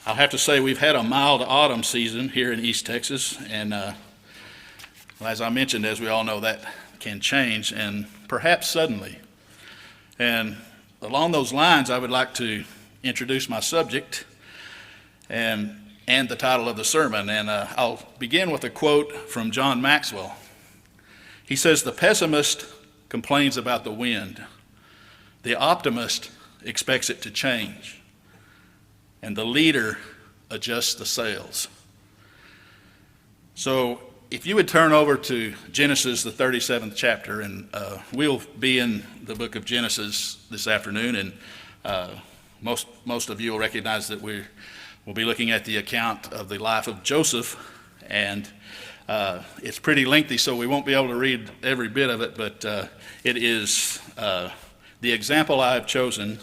I'll have to say we've had a mild autumn season here in East Texas, and as I mentioned, as we all know, that can change, and perhaps suddenly. And along those lines, I would like to introduce my subject and the title of the sermon, and I'll begin with a quote from John Maxwell. He says, "The pessimist complains about the wind. The optimist expects it to change. And the leader adjusts the sails." So if you would turn over to Genesis, the 37th chapter, and we'll be in the book of Genesis this afternoon, and most of you will recognize that we'll be looking at the account of the life of Joseph, and it's pretty lengthy, so we won't be able to read every bit of it, but it is the example I have chosen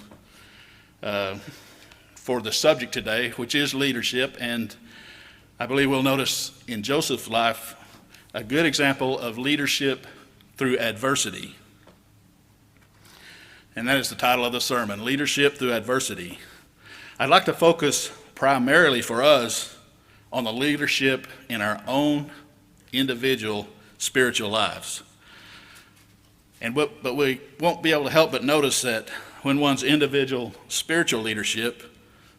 for the subject today, which is leadership. And I believe we'll notice in Joseph's life a good example of leadership through adversity. And that is the title of the sermon, Leadership Through Adversity. I'd like to focus primarily for us on the leadership in our own individual spiritual lives. But we won't be able to help but notice that when one's individual spiritual leadership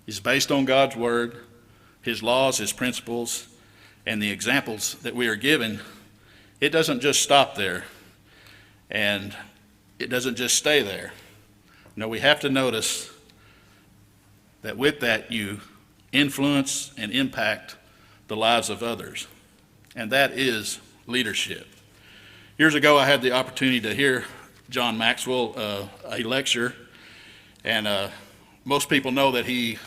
is based on God's Word, His laws, His principles, and the examples that we are given, it doesn't just stop there, and it doesn't just stay there. No, we have to notice that with that you influence and impact the lives of others, and that is leadership. Years ago, I had the opportunity to hear John Maxwell, a lecture, and most people know that he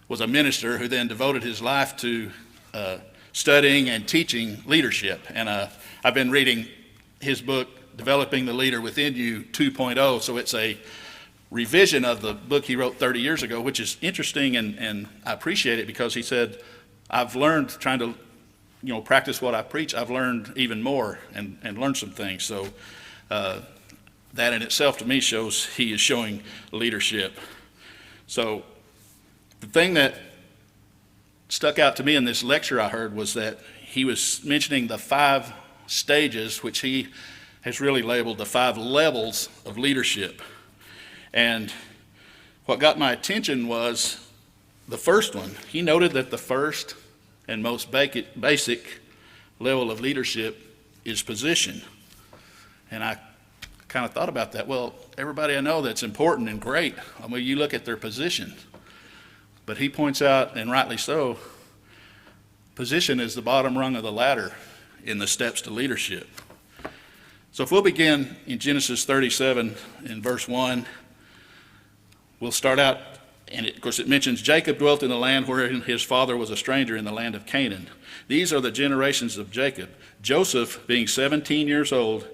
was a minister who then devoted his life to studying and teaching leadership. And I've been reading his book, Developing the Leader Within You 2.0, so it's a revision of the book he wrote 30 years ago, which is interesting, and I appreciate it because he said, I've learned trying to practice what I preach, I've learned even more and learned some things. So that in itself to me shows he is showing leadership. So the thing that stuck out to me in this lecture I heard was that he was mentioning the 5 stages, which he has really labeled the 5 levels of leadership. And what got my attention was the first one. He noted that the first and most basic level of leadership is position. And I kind of thought about that. Well, everybody I know that's important and great, I mean, you look at their position. But he points out, and rightly so, position is the bottom rung of the ladder in the steps to leadership. So if we'll begin in Genesis 37 in verse 1, we'll start out, and of course it mentions Jacob dwelt in the land wherein his father was a stranger, in the land of Canaan. These are the generations of Jacob. Joseph, being 17 years old,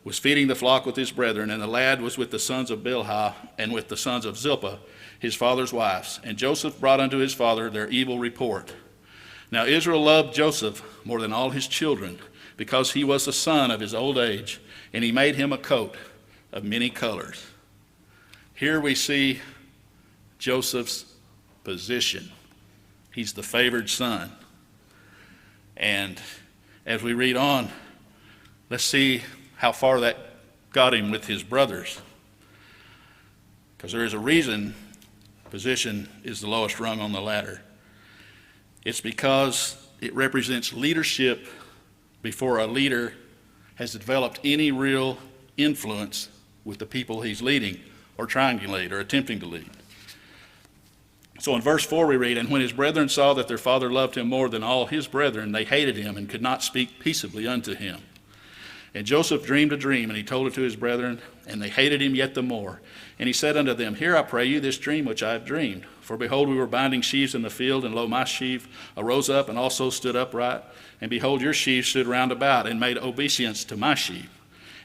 was feeding the flock with his brethren, and the lad was with the sons of Bilhah and with the sons of Zilpah, his father's wives. And Joseph brought unto his father their evil report. Now Israel loved Joseph more than all his children, because he was the son of his old age, and he made him a coat of many colors. Here we see Joseph's position. He's the favored son. And as we read on, let's see how far that got him with his brothers. Because there is a reason position is the lowest rung on the ladder. It's because it represents leadership before a leader has developed any real influence with the people he's leading or trying to lead or attempting to lead. So in verse 4 we read, "And when his brethren saw that their father loved him more than all his brethren, they hated him and could not speak peaceably unto him. And Joseph dreamed a dream, and he told it to his brethren, and they hated him yet the more. And he said unto them, Hear, I pray you, this dream which I have dreamed. For behold, we were binding sheaves in the field, and lo, my sheaf arose up and also stood upright. And behold, your sheaves stood round about, and made obeisance to my sheaf.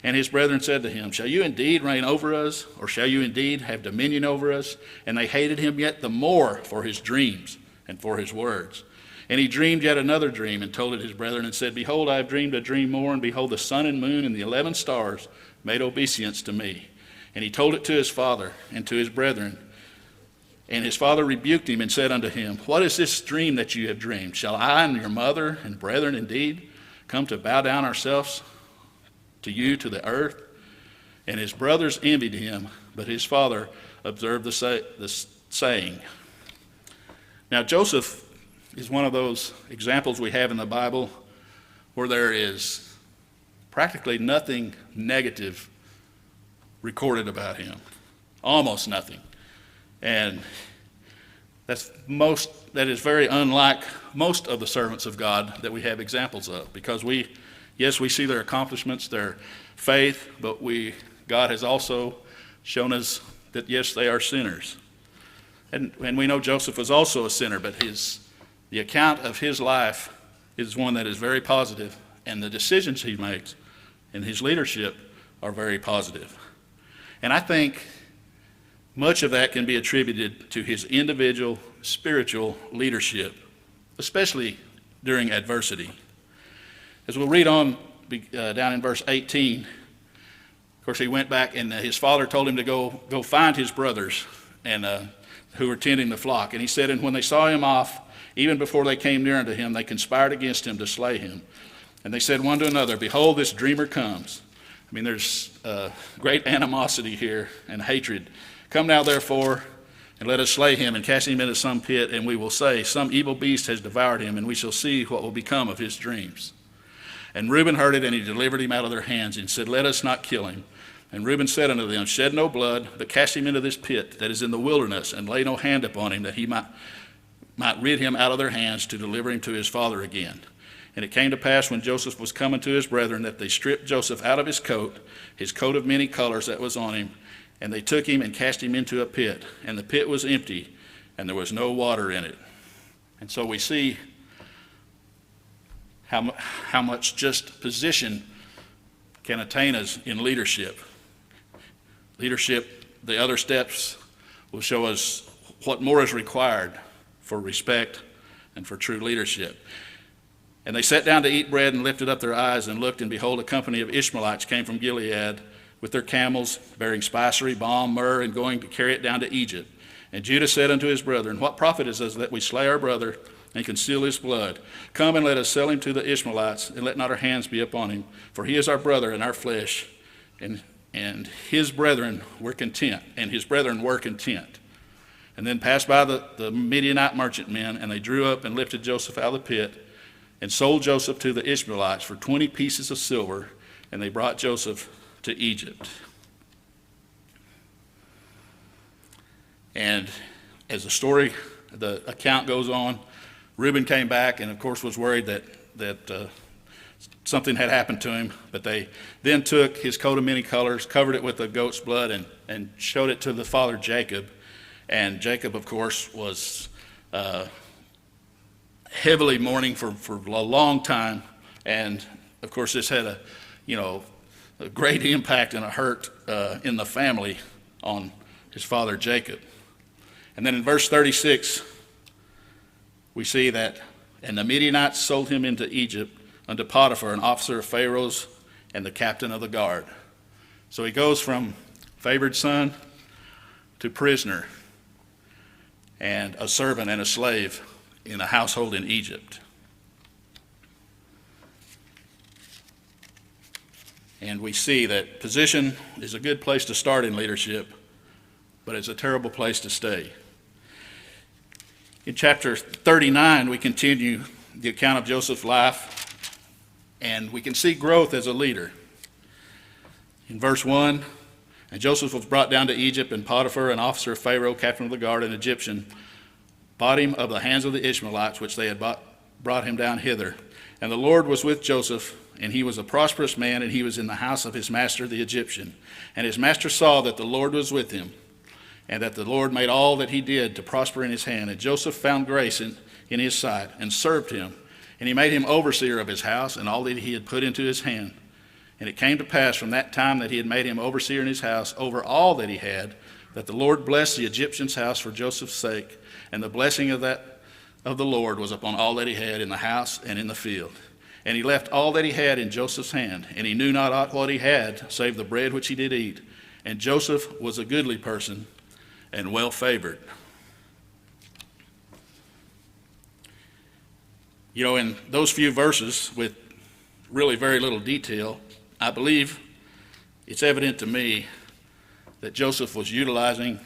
And his brethren said to him, Shall you indeed reign over us, or shall you indeed have dominion over us? And they hated him yet the more for his dreams and for his words. And he dreamed yet another dream, and told it his brethren, and said, Behold, I have dreamed a dream more, and behold, the sun and moon and the 11 stars made obeisance to me. And he told it to his father and to his brethren. And his father rebuked him and said unto him, What is this dream that you have dreamed? Shall I and your mother and brethren indeed come to bow down ourselves to you to the earth? And his brothers envied him, but his father observed the saying. Now Joseph is one of those examples we have in the Bible where there is practically nothing negative recorded about him. Almost nothing. And that is very unlike most of the servants of God that we have examples of, because we see their accomplishments, their faith, but God has also shown us that yes, they are sinners. And we know Joseph was also a sinner, but the account of his life is one that is very positive, and the decisions he makes and his leadership are very positive. And I think much of that can be attributed to his individual spiritual leadership, especially during adversity. As we'll read on down in verse 18, of course, he went back and his father told him to go find his brothers and who were tending the flock. And he said, and when they saw him off, even before they came near unto him, they conspired against him to slay him. And they said one to another, Behold, this dreamer comes. I mean, there's great animosity here and hatred. Come now, therefore, and let us slay him and cast him into some pit, and we will say, Some evil beast has devoured him, and we shall see what will become of his dreams. And Reuben heard it, and he delivered him out of their hands, and said, Let us not kill him. And Reuben said unto them, Shed no blood, but cast him into this pit that is in the wilderness, and lay no hand upon him, that he might rid him out of their hands, to deliver him to his father again. And it came to pass, when Joseph was coming to his brethren, that they stripped Joseph out of his coat of many colors that was on him, and they took him and cast him into a pit. And the pit was empty, and there was no water in it. And so we see how much just position can attain us in leadership. Leadership, the other steps will show us what more is required for respect and for true leadership. And they sat down to eat bread and lifted up their eyes and looked, and behold, a company of Ishmaelites came from Gilead with their camels, bearing spicery, balm, myrrh, and going to carry it down to Egypt. And Judah said unto his brethren, What profit is it that we slay our brother and conceal his blood? Come and let us sell him to the Ishmaelites, and let not our hands be upon him, for he is our brother and our flesh. And his brethren were content, and his brethren were content. And then passed by the Midianite merchantmen, and they drew up and lifted Joseph out of the pit, and sold Joseph to the Ishmaelites for 20 pieces of silver, and they brought Joseph to Egypt. And as the account goes on, Reuben came back and of course was worried that something had happened to him, but they then took his coat of many colors, covered it with the goat's blood, and showed it to the father Jacob. And Jacob, of course, was heavily mourning for a long time, and of course this had a great impact and a hurt in the family on his father Jacob. And then in verse 36, we see that, and the Midianites sold him into Egypt unto Potiphar, an officer of Pharaoh's and the captain of the guard. So he goes from favored son to prisoner and a servant and a slave in a household in Egypt. And we see that position is a good place to start in leadership, but it's a terrible place to stay. In chapter 39, we continue the account of Joseph's life, and we can see growth as a leader. In verse 1, and Joseph was brought down to Egypt, and Potiphar, an officer of Pharaoh, captain of the guard, an Egyptian, bought him of the hands of the Ishmaelites, which they had brought him down hither. And the Lord was with Joseph, and he was a prosperous man, and he was in the house of his master the Egyptian. And his master saw that the Lord was with him, and that the Lord made all that he did to prosper in his hand. And Joseph found grace in his sight, and served him. And he made him overseer of his house, and all that he had put into his hand. And it came to pass from that time that he had made him overseer in his house over all that he had, that the Lord blessed the Egyptian's house for Joseph's sake. And the blessing of the Lord was upon all that he had in the house and in the field. And he left all that he had in Joseph's hand, and he knew not aught what he had, save the bread which he did eat. And Joseph was a goodly person and well favored. You know, in those few verses with really very little detail, I believe it's evident to me that Joseph was utilizing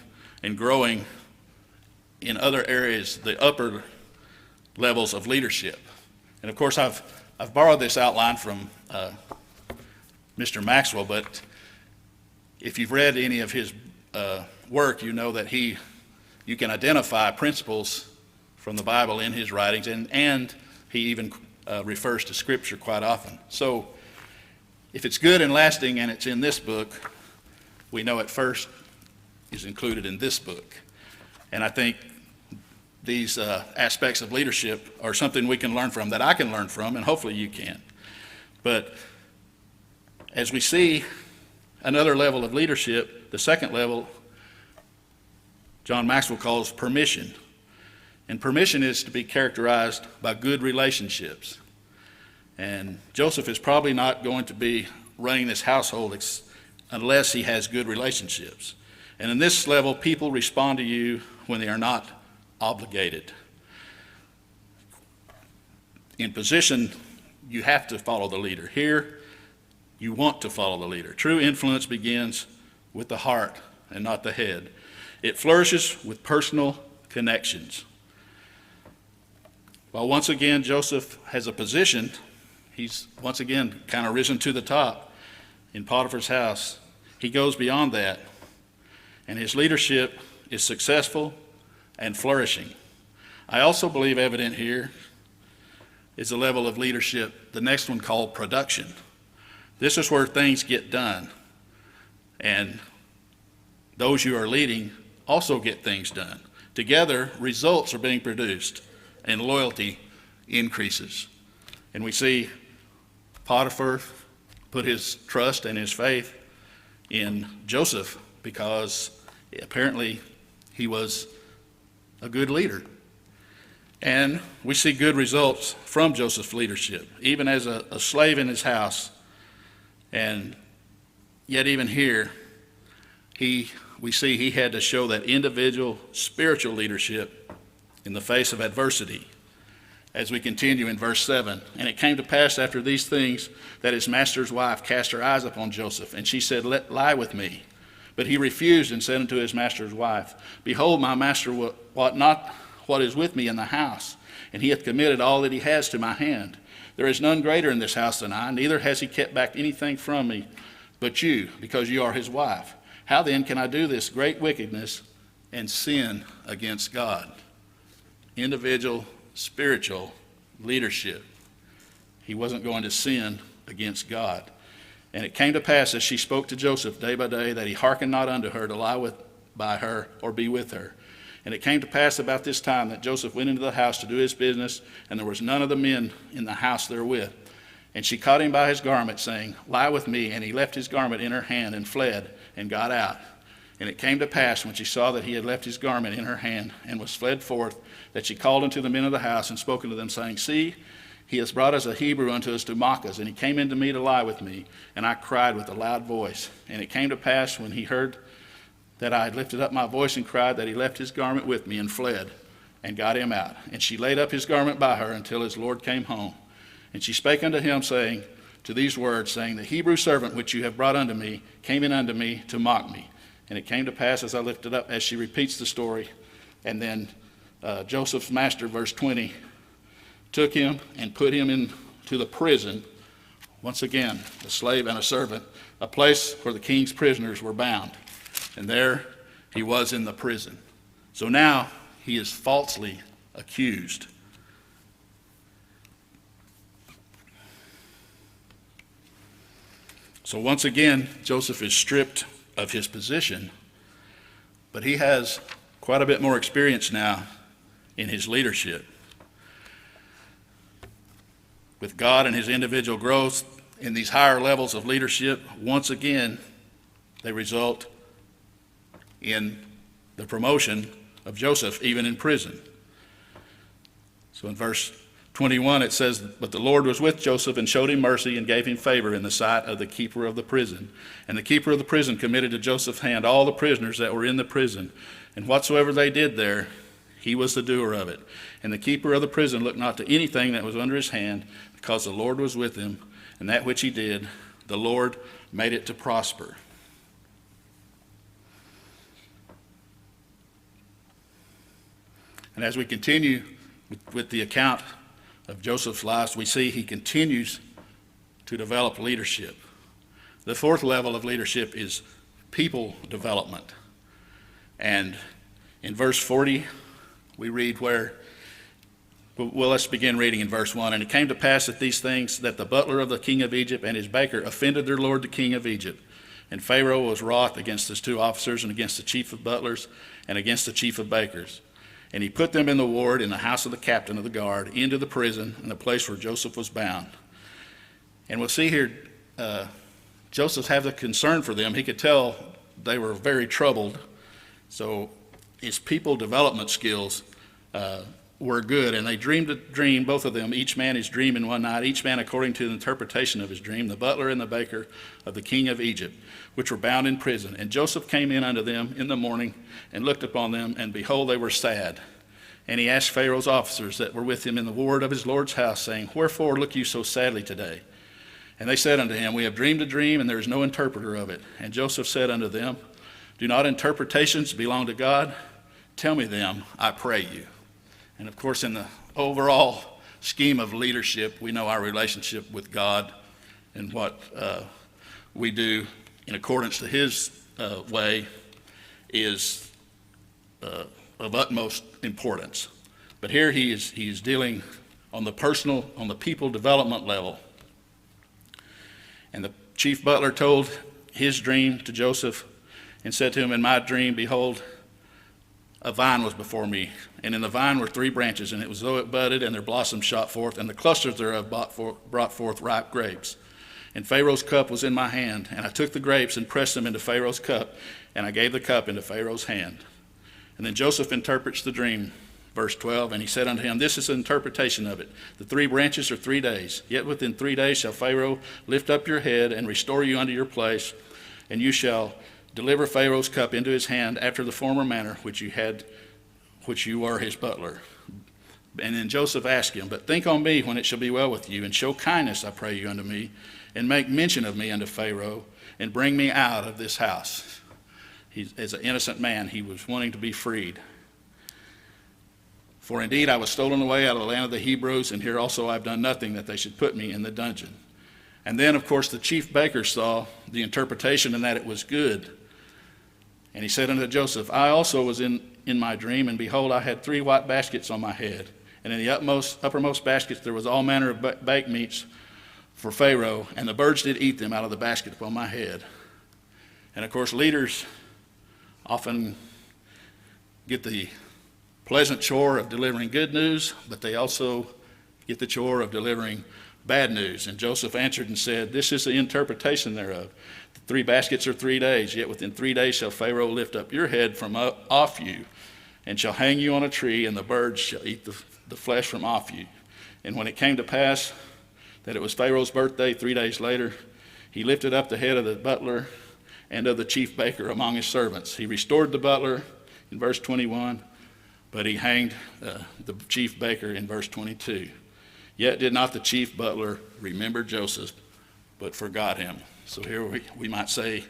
and growing in other areas, the upper levels of leadership. And of course, I've borrowed this outline from Mr. Maxwell, but if you've read any of his work, you know that you can identify principles from the Bible in his writings, and he even refers to Scripture quite often. So if it's good and lasting and it's in this book, we know it first is included in this book. And I think these aspects of leadership are something we can learn from, that I can learn from, and hopefully you can. But as we see another level of leadership, the second level, John Maxwell calls permission. And permission is to be characterized by good relationships. And Joseph is probably not going to be running this household unless he has good relationships. And in this level, people respond to you when they are not obligated. In position, you have to follow the leader. Here, you want to follow the leader. True influence begins with the heart and not the head. It flourishes with personal connections. While once again Joseph has a position, he's once again kind of risen to the top in Potiphar's house. He goes beyond that, and his leadership is successful and flourishing. I also believe evident here is a level of leadership, the next one called production. This is where things get done, and those you are leading also get things done. Together, results are being produced, and loyalty increases. And we see Potiphar put his trust and his faith in Joseph because apparently he was a good leader. And we see good results from Joseph's leadership, even as a slave in his house. And yet even here, we see he had to show that individual spiritual leadership in the face of adversity. As we continue in verse 7, and it came to pass after these things that his master's wife cast her eyes upon Joseph, and she said, lie with me. But he refused and said unto his master's wife, Behold, my master wot not what is with me in the house, and he hath committed all that he has to my hand. There is none greater in this house than I, neither has he kept back anything from me but you, because you are his wife. How then can I do this great wickedness and sin against God? Individual spiritual leadership. He wasn't going to sin against God. And it came to pass as she spoke to Joseph day by day that he hearkened not unto her to lie by her or be with her. And it came to pass about this time that Joseph went into the house to do his business, and there was none of the men in the house therewith. And she caught him by his garment, saying, Lie with me. And he left his garment in her hand and fled and got out. And it came to pass, when she saw that he had left his garment in her hand and was fled forth, that she called unto the men of the house and spoke unto them, saying, See, he has brought us a Hebrew unto us to mock us. And he came into me to lie with me. And I cried with a loud voice. And it came to pass, when he heard that I had lifted up my voice and cried, that he left his garment with me and fled and got him out. And she laid up his garment by her until his Lord came home. And she spake unto him, saying, to these words, saying, The Hebrew servant which you have brought unto me came in unto me to mock me. And it came to pass as I lifted up, as she repeats the story, and then Joseph's master, verse 20, took him and put him into the prison. Once again, a slave and a servant, a place where the king's prisoners were bound. And there he was in the prison. So now he is falsely accused. So once again, Joseph is stripped of his position, but he has quite a bit more experience now in his leadership. With God and his individual growth in these higher levels of leadership, once again, they result in the promotion of Joseph, even in prison. So in verse 21, it says, But the Lord was with Joseph and showed him mercy and gave him favor in the sight of the keeper of the prison. And the keeper of the prison committed to Joseph's hand all the prisoners that were in the prison. And whatsoever they did there, He was the doer of it. And the keeper of the prison looked not to anything that was under his hand, because the Lord was with him, and that which he did, the Lord made it to prosper. And as we continue with the account of Joseph's life, we see he continues to develop leadership. The fourth level of leadership is people development. And in verse 40, we read well, let's begin reading in verse 1. And it came to pass at these things that the butler of the king of Egypt and his baker offended their lord the king of Egypt. And Pharaoh was wroth against his two officers and against the chief of butlers and against the chief of bakers. And he put them in the ward in the house of the captain of the guard into the prison, in the place where Joseph was bound. And we'll see here, Joseph had a concern for them. He could tell they were very troubled. So his people development skills were good. And they dreamed a dream, both of them, each man his dream in one night, each man according to the interpretation of his dream, the butler and the baker of the king of Egypt, which were bound in prison. And Joseph came in unto them in the morning and looked upon them, and behold, they were sad. And he asked Pharaoh's officers that were with him in the ward of his lord's house, saying, Wherefore look you so sadly today? And they said unto him, We have dreamed a dream, and there is no interpreter of it. And Joseph said unto them, Do not interpretations belong to God? Tell me them, I pray you. And of course, in the overall scheme of leadership, we know our relationship with God and what we do in accordance to his way is of utmost importance. But here he is dealing on the personal, on the people development level. And the chief butler told his dream to Joseph and said to him, In my dream, behold, a vine was before me, and in the vine were 3 branches, and it was though it budded, and their blossoms shot forth, and the clusters thereof brought forth ripe grapes. And Pharaoh's cup was in my hand, and I took the grapes and pressed them into Pharaoh's cup, and I gave the cup into Pharaoh's hand. And then Joseph interprets the dream, verse 12, and he said unto him, This is an interpretation of it. The 3 branches are 3 days. Yet within 3 days shall Pharaoh lift up your head and restore you unto your place, and you shall deliver Pharaoh's cup into his hand after the former manner which you were his butler. And then Joseph asked him, But think on me when it shall be well with you, and show kindness, I pray you, unto me, and make mention of me unto Pharaoh, and bring me out of this house. As an innocent man, he was wanting to be freed. For indeed I was stolen away out of the land of the Hebrews, and here also I have done nothing that they should put me in the dungeon. And then, of course, the chief baker saw the interpretation and that it was good. And he said unto Joseph, I also was in my dream, and behold, I had 3 white baskets on my head. And in the uppermost baskets there was all manner of baked meats for Pharaoh, and the birds did eat them out of the basket upon my head. And of course, leaders often get the pleasant chore of delivering good news, but they also get the chore of delivering bad news. And Joseph answered and said, This is the interpretation thereof. The 3 baskets are 3 days, yet within 3 days shall Pharaoh lift up your head from off you, and shall hang you on a tree, and the birds shall eat the flesh from off you. And when it came to pass that it was Pharaoh's birthday 3 days later, he lifted up the head of the butler and of the chief baker among his servants. He restored the butler in verse 21, but he hanged the chief baker in verse 22. Yet did not the chief butler remember Joseph, but forgot him. So here we might say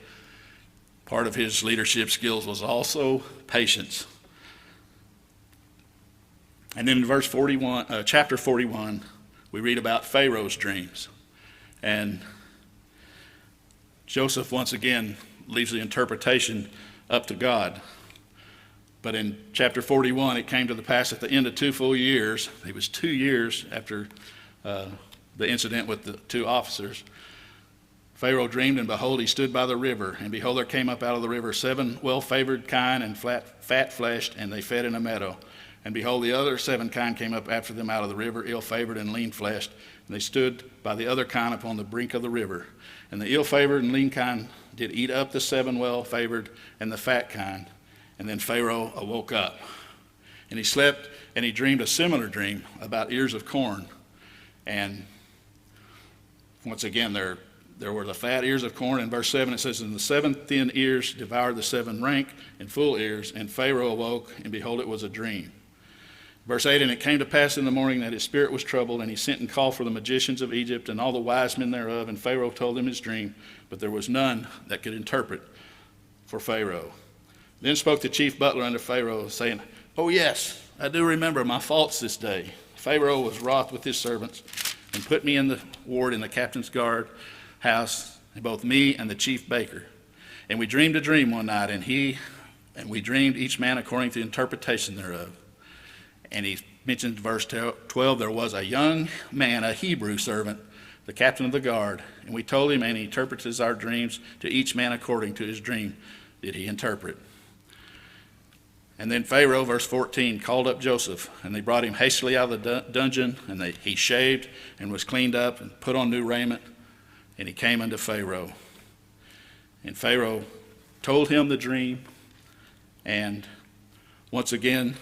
part of his leadership skills was also patience. And then in chapter 41, we read about Pharaoh's dreams. And Joseph once again leaves the interpretation up to God. But in chapter 41, it came to the pass at the end of 2 full years. It was 2 years after the incident with the 2 officers. Pharaoh dreamed, and behold, he stood by the river. And behold, there came up out of the river 7 well-favored kine and fat-fleshed, and they fed in a meadow. And behold, the other 7 kine came up after them out of the river, ill-favored and lean-fleshed. And they stood by the other kine upon the brink of the river. And the ill-favored and lean kine did eat up the 7 well-favored and the fat kine. And then Pharaoh awoke up. And he slept, and he dreamed a similar dream about ears of corn. And once again, there were the fat ears of corn. In verse 7 it says, And the 7 thin ears devoured the 7 rank and full ears. And Pharaoh awoke, and behold, it was a dream. Verse 8, and it came to pass in the morning that his spirit was troubled, and he sent and called for the magicians of Egypt and all the wise men thereof, and Pharaoh told them his dream, but there was none that could interpret for Pharaoh. Then spoke the chief butler unto Pharaoh, saying, Oh yes, I do remember my faults this day. Pharaoh was wroth with his servants, and put me in the ward in the captain's guard house, and both me and the chief baker. And we dreamed a dream one night, and we dreamed each man according to the interpretation thereof. And he mentions verse 12, there was a young man, a Hebrew servant, the captain of the guard, and we told him, and he interprets our dreams to each man according to his dream did he interpret. And then Pharaoh, verse 14, called up Joseph, and they brought him hastily out of the dungeon, and he shaved and was cleaned up and put on new raiment, and he came unto Pharaoh. And Pharaoh told him the dream, and once again,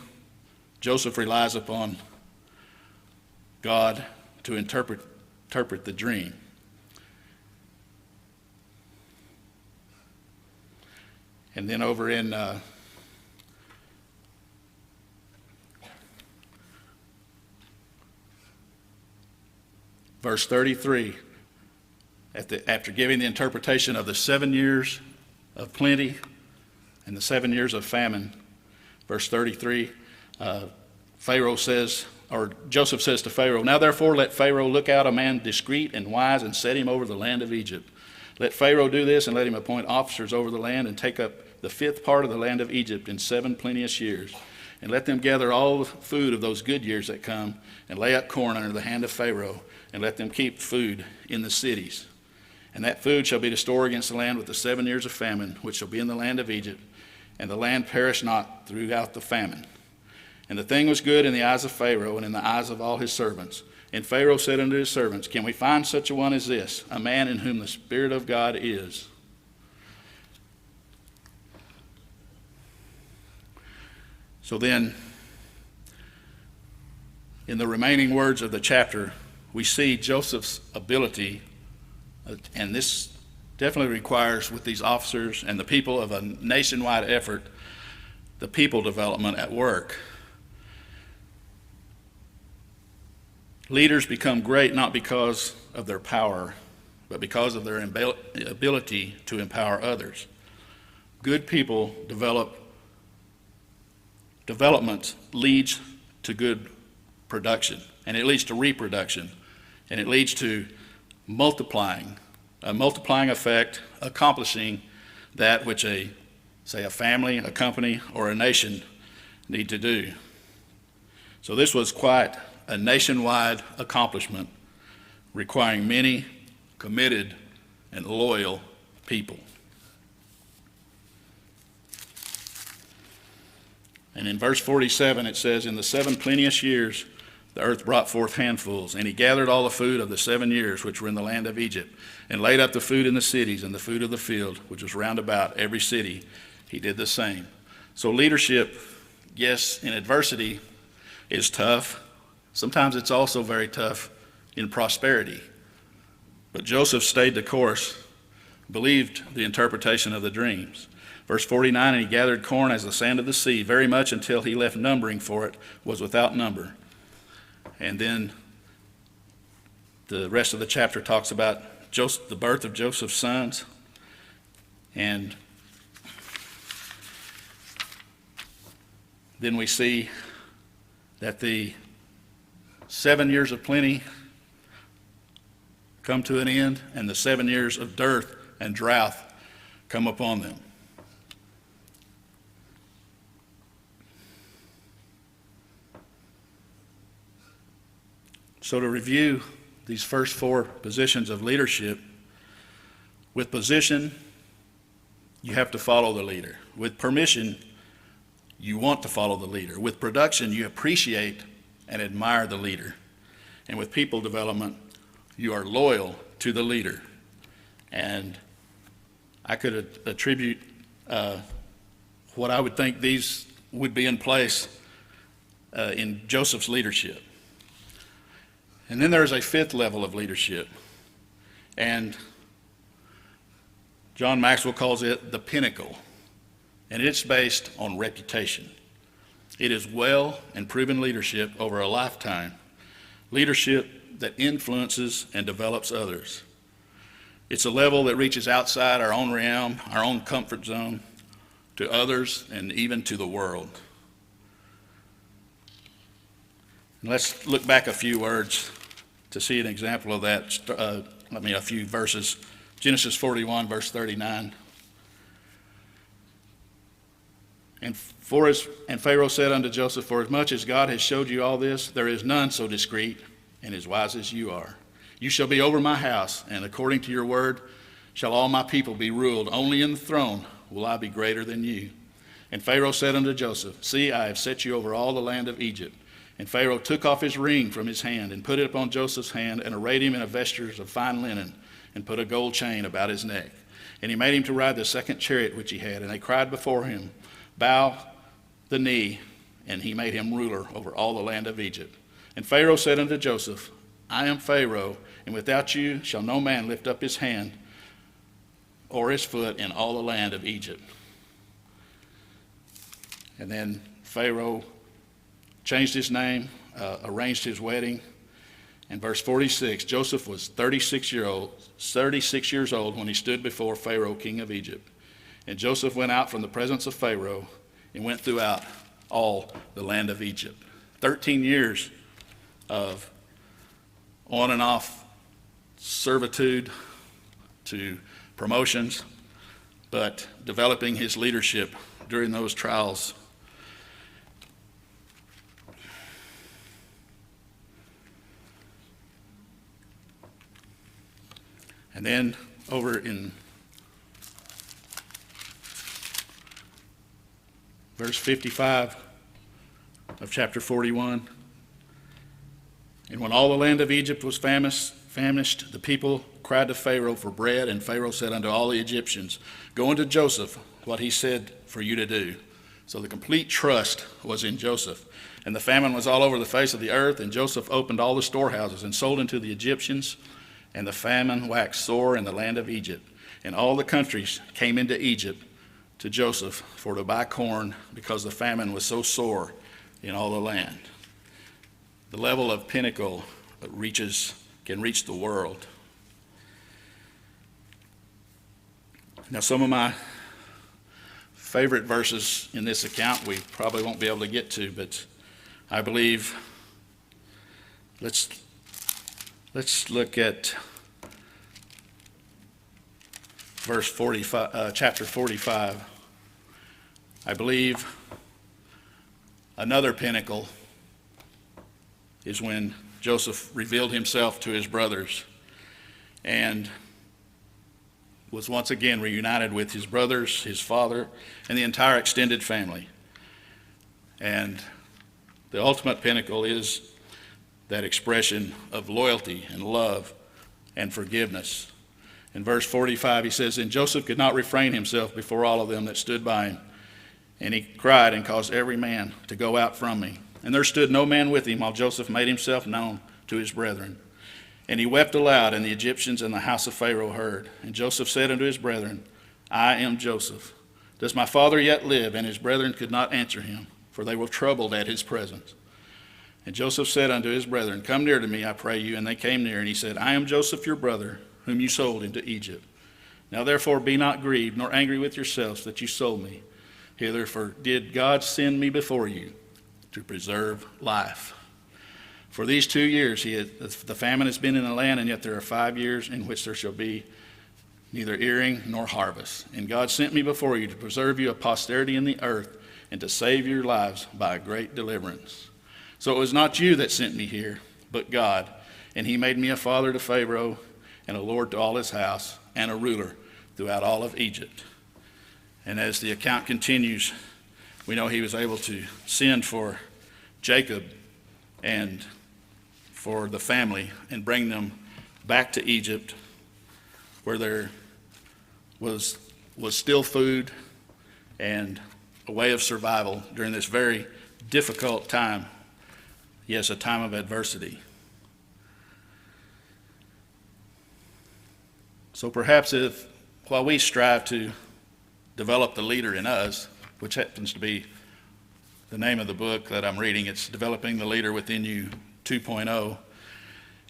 Joseph relies upon God to interpret the dream. And then over in verse 33, after giving the interpretation of the 7 years of plenty and the 7 years of famine, verse 33, Pharaoh says, or Joseph says to Pharaoh, Now therefore let Pharaoh look out a man discreet and wise, and set him over the land of Egypt. Let Pharaoh do this, and let him appoint officers over the land, and take up the 5th part of the land of Egypt in 7 plenteous years. And let them gather all the food of those good years that come, and lay up corn under the hand of Pharaoh, and let them keep food in the cities. And that food shall be to store against the land with the 7 years of famine, which shall be in the land of Egypt, and the land perish not throughout the famine. And the thing was good in the eyes of Pharaoh and in the eyes of all his servants. And Pharaoh said unto his servants, Can we find such a one as this, a man in whom the Spirit of God is? So then, in the remaining words of the chapter, we see Joseph's ability, and this definitely requires, with these officers and the people of a nationwide effort, the people development at work. Leaders become great not because of their power, but because of their ability to empower others. Good people development leads to good production, and it leads to reproduction, and it leads to multiplying, a multiplying effect, accomplishing that which a family, a company, or a nation need to do. So this was quite a nationwide accomplishment requiring many committed and loyal people. And in verse 47 it says, In the 7 plenteous years the earth brought forth handfuls, and he gathered all the food of the 7 years which were in the land of Egypt, and laid up the food in the cities, and the food of the field, which was round about every city, he did the same. So leadership, yes, in adversity is tough. Sometimes it's also very tough in prosperity. But Joseph stayed the course, believed the interpretation of the dreams. Verse 49, And he gathered corn as the sand of the sea, very much until he left numbering for it was without number. And then the rest of the chapter talks about the birth of Joseph's sons. And then we see that the 7 years of plenty come to an end, and the 7 years of dearth and drought come upon them. So to review these first 4 positions of leadership, with position, you have to follow the leader. With permission, you want to follow the leader. With production, you appreciate and admire the leader. And with people development, you are loyal to the leader. And I could attribute what I would think these would be in place in Joseph's leadership. And then there's a 5th level of leadership. And John Maxwell calls it the pinnacle. And it's based on reputation. It is well and proven leadership over a lifetime, leadership that influences and develops others. It's a level that reaches outside our own realm, our own comfort zone, to others and even to the world. And let's look back a few words to see an example of that. A few verses. Genesis 41, verse 39. And Pharaoh said unto Joseph, For as much as God has showed you all this, there is none so discreet and as wise as you are. You shall be over my house, and according to your word shall all my people be ruled. Only in the throne will I be greater than you. And Pharaoh said unto Joseph, See, I have set you over all the land of Egypt. And Pharaoh took off his ring from his hand and put it upon Joseph's hand and arrayed him in a vesture of fine linen and put a gold chain about his neck. And he made him to ride the second chariot which he had. And they cried before him, Bow the knee. And he made him ruler over all the land of Egypt. And Pharaoh said unto Joseph, I am Pharaoh, and without you shall no man lift up his hand or his foot in all the land of Egypt. And then Pharaoh changed his name, arranged his wedding. In verse 46, Joseph was 36 years old when he stood before Pharaoh, king of Egypt. And Joseph went out from the presence of Pharaoh and went throughout all the land of Egypt. 13 years of on and off servitude to promotions, but developing his leadership during those trials. And then over in verse 55 of chapter 41, and when all the land of Egypt was famished, the people cried to Pharaoh for bread, and Pharaoh said unto all the Egyptians, Go unto Joseph what he said for you to do. So the complete trust was in Joseph. And the famine was all over the face of the earth, and Joseph opened all the storehouses and sold unto the Egyptians, and the famine waxed sore in the land of Egypt. And all the countries came into Egypt to Joseph for to buy corn, because the famine was so sore in all the land. The level of pinnacle can reach the world. Now, some of my favorite verses in this account we probably won't be able to get to, but I believe let's look at verse 45, chapter 45. I believe another pinnacle is when Joseph revealed himself to his brothers and was once again reunited with his brothers, his father, and the entire extended family. And the ultimate pinnacle is that expression of loyalty and love and forgiveness. In verse 45, he says, And Joseph could not refrain himself before all of them that stood by him. And he cried and caused every man to go out from me. And there stood no man with him while Joseph made himself known to his brethren. And he wept aloud, and the Egyptians and the house of Pharaoh heard. And Joseph said unto his brethren, I am Joseph. Does my father yet live? And his brethren could not answer him, for they were troubled at his presence. And Joseph said unto his brethren, Come near to me, I pray you. And they came near, and he said, I am Joseph your brother, whom you sold into Egypt. Now therefore be not grieved, nor angry with yourselves that you sold me hither, for did God send me before you to preserve life. For these 2 years the famine has been in the land, and yet there are 5 years in which there shall be neither earing nor harvest. And God sent me before you to preserve you a posterity in the earth, and to save your lives by a great deliverance. So it was not you that sent me here, but God. And he made me a father to Pharaoh, and a lord to all his house, and a ruler throughout all of Egypt. And as the account continues, we know he was able to send for Jacob and for the family and bring them back to Egypt, where there was still food and a way of survival during this very difficult time. Yes, a time of adversity. So perhaps while we strive to develop the leader in us, which happens to be the name of the book that I'm reading. It's Developing the Leader Within You 2.0.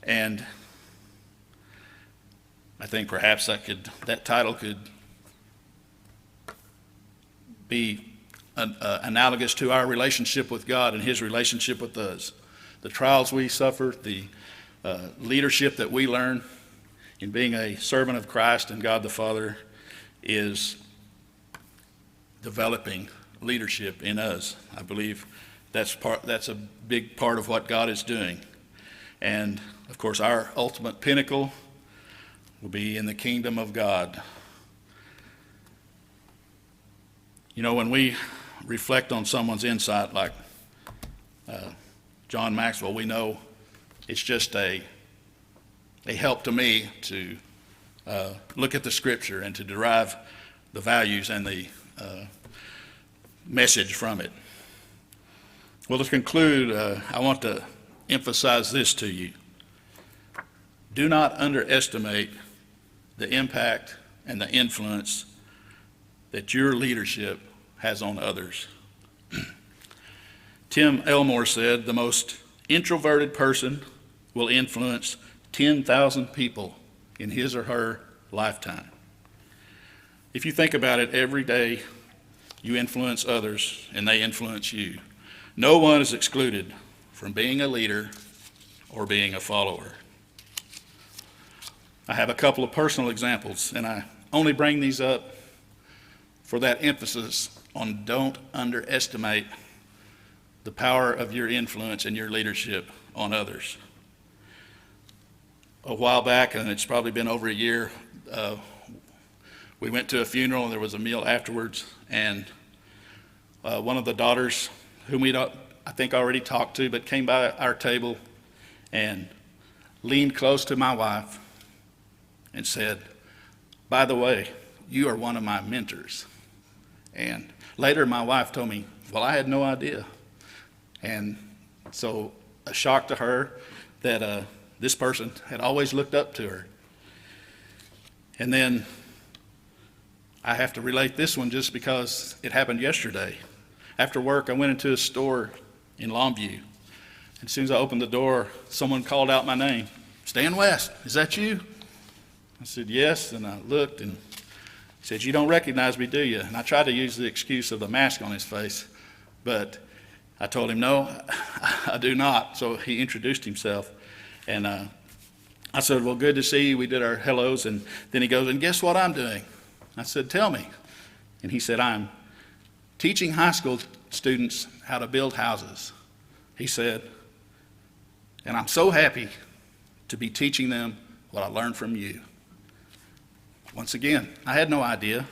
And I think perhaps that title could be analogous to our relationship with God and his relationship with us. The trials we suffer, the leadership that we learn in being a servant of Christ and God the Father is developing leadership in us. I believe that's a big part of what God is doing. And of course, our ultimate pinnacle will be in the kingdom of God. You know, when we reflect on someone's insight like John Maxwell, we know it's just a help to me to look at the scripture and to derive the values and the message from it. Well, to conclude, I want to emphasize this to you. Do not underestimate the impact and the influence that your leadership has on others. Tim Elmore said, the most introverted person will influence 10,000 people in his or her lifetime. If you think about it, every day you influence others and they influence you. No one is excluded from being a leader or being a follower. I have a couple of personal examples, and I only bring these up for that emphasis on don't underestimate the power of your influence and your leadership on others. A while back, and it's probably been over a year, we went to a funeral and there was a meal afterwards, and one of the daughters, whom we I think already talked to, but came by our table and leaned close to my wife and said, "By the way, you are one of my mentors." And later my wife told me, well, I had no idea. And so a shock to her that this person had always looked up to her. And then I have to relate this one just because it happened yesterday. After work, I went into a store in Longview. And as soon as I opened the door, someone called out my name. "Stan West, is that you?" I said, "Yes." And I looked and he said, "You don't recognize me, do you?" And I tried to use the excuse of the mask on his face, but I told him, "No, I do not." So he introduced himself. And I said, "Well, good to see you." We did our hellos. And then he goes, "And guess what I'm doing?" I said, "Tell me." And he said, "I'm teaching high school students how to build houses." He said, "And I'm so happy to be teaching them what I learned from you." Once again, I had no idea.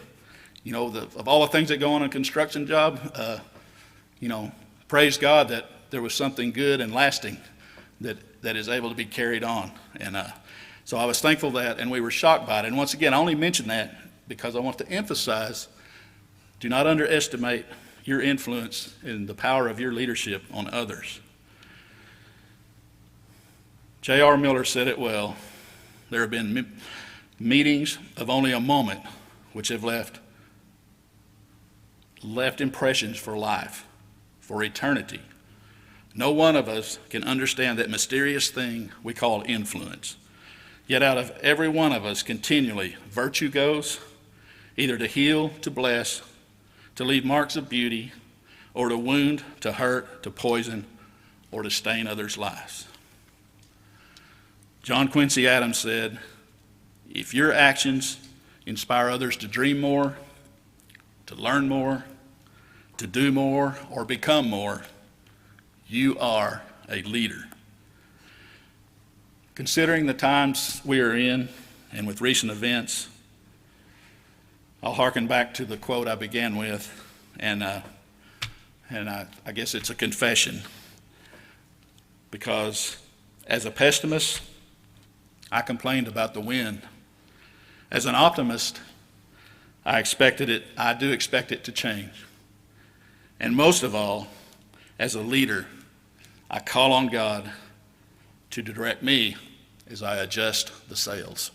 You know, of all the things that go on in a construction job, praise God that there was something good and lasting that is able to be carried on. And so I was thankful that, and we were shocked by it. And once again, I only mention that because I want to emphasize, do not underestimate your influence and the power of your leadership on others. J.R. Miller said it well. There have been meetings of only a moment which have left impressions for life, for eternity. No one of us can understand that mysterious thing we call influence. Yet out of every one of us continually, virtue goes, either to heal, to bless, to leave marks of beauty, or to wound, to hurt, to poison, or to stain others' lives. John Quincy Adams said, "If your actions inspire others to dream more, to learn more, to do more, or become more, you are a leader." Considering the times we are in, and with recent events, I'll hearken back to the quote I began with, and I guess it's a confession, because as a pessimist, I complained about the wind. As an optimist, I do expect it to change. And most of all, as a leader, I call on God to direct me as I adjust the sails.